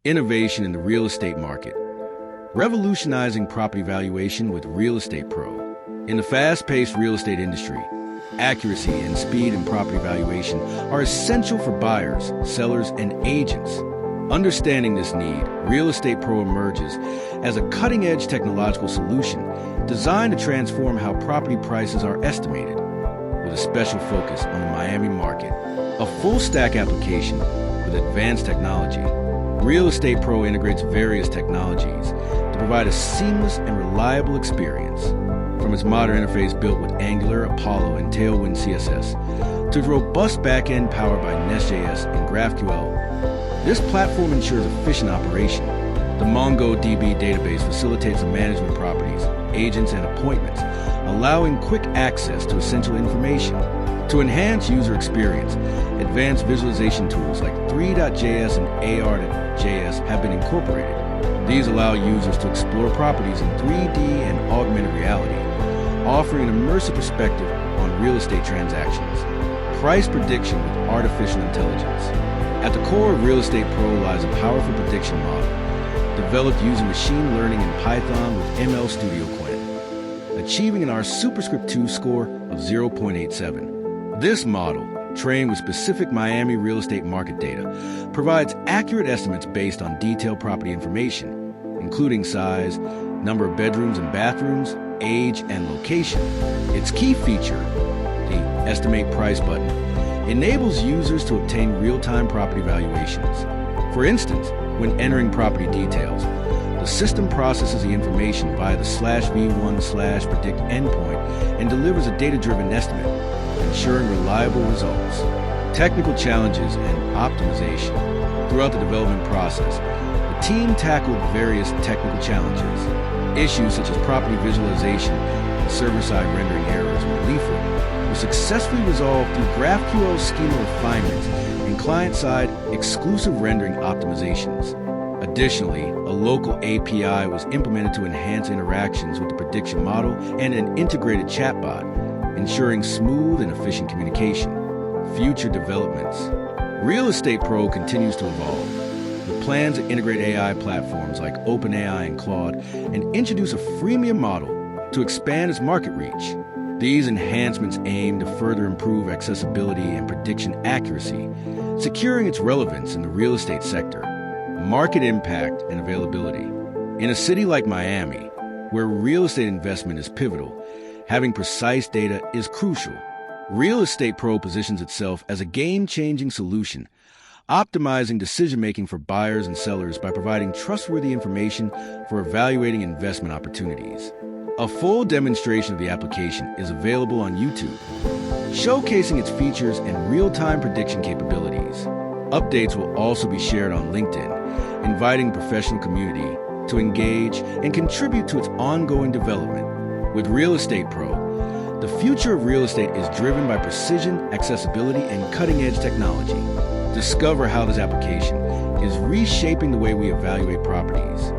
Innovation in the real estate market. Revolutionizing property valuation with RealState Pro. In the fast-paced real estate industry, accuracy and speed in property valuation are essential for buyers, sellers, and agents. Understanding this need, RealState Pro emerges as a cutting-edge technological solution designed to transform how property prices are estimated, with a special focus on the Miami market. A full-stack application with advanced technology, RealState Pro integrates various technologies to provide a seamless and reliable experience. From its modern interface built with Angular, Apollo, and Tailwind CSS, to its robust backend powered by NestJS and GraphQL, this platform ensures efficient operation. The MongoDB database facilitates the management of properties, agents, and appointments, allowing quick access to essential information. To enhance user experience, advanced visualization tools like Three.js and AR.js have been incorporated. These allow users to explore properties in 3D and augmented reality, offering an immersive perspective on real estate transactions. Price prediction with artificial intelligence. At the core of RealState Pro lies a powerful prediction model, developed using machine learning in Python with ML Studio Qwen, achieving an R Superscript 2 score of 0.87. This model, trained with specific Miami real estate market data, provides accurate estimates based on detailed property information, including size, number of bedrooms and bathrooms, age, and location. Its key feature, the Estimate Price button, enables users to obtain real-time property valuations. For instance, when entering property details, the system processes the information via the /v1/predict endpoint and delivers a data-driven estimate, ensuring reliable results. Technical challenges and optimization. Throughout the development process, the team tackled various technical challenges. Issues such as property visualization and server-side rendering errors with leaflet were successfully resolved through GraphQL schema refinements and client-side exclusive rendering optimizations. Additionally, a local API was implemented to enhance interactions with the prediction model and an integrated chatbot, ensuring smooth and efficient communication. Future developments. RealState Pro continues to evolve, with plans to integrate AI platforms like OpenAI and Claude and introduce a freemium model to expand its market reach. These enhancements aim to further improve accessibility and prediction accuracy, securing its relevance in the real estate sector. Market impact and availability. In a city like Miami, where real estate investment is pivotal, having precise data is crucial. RealState Pro positions itself as a game-changing solution, optimizing decision-making for buyers and sellers by providing trustworthy information for evaluating investment opportunities. A full demonstration of the application is available on YouTube, showcasing its features and real-time prediction capabilities. Updates will also be shared on LinkedIn, inviting the professional community to engage and contribute to its ongoing development. With RealState Pro, the future of real estate is driven by precision, accessibility, and cutting-edge technology. Discover how this application is reshaping the way we evaluate properties.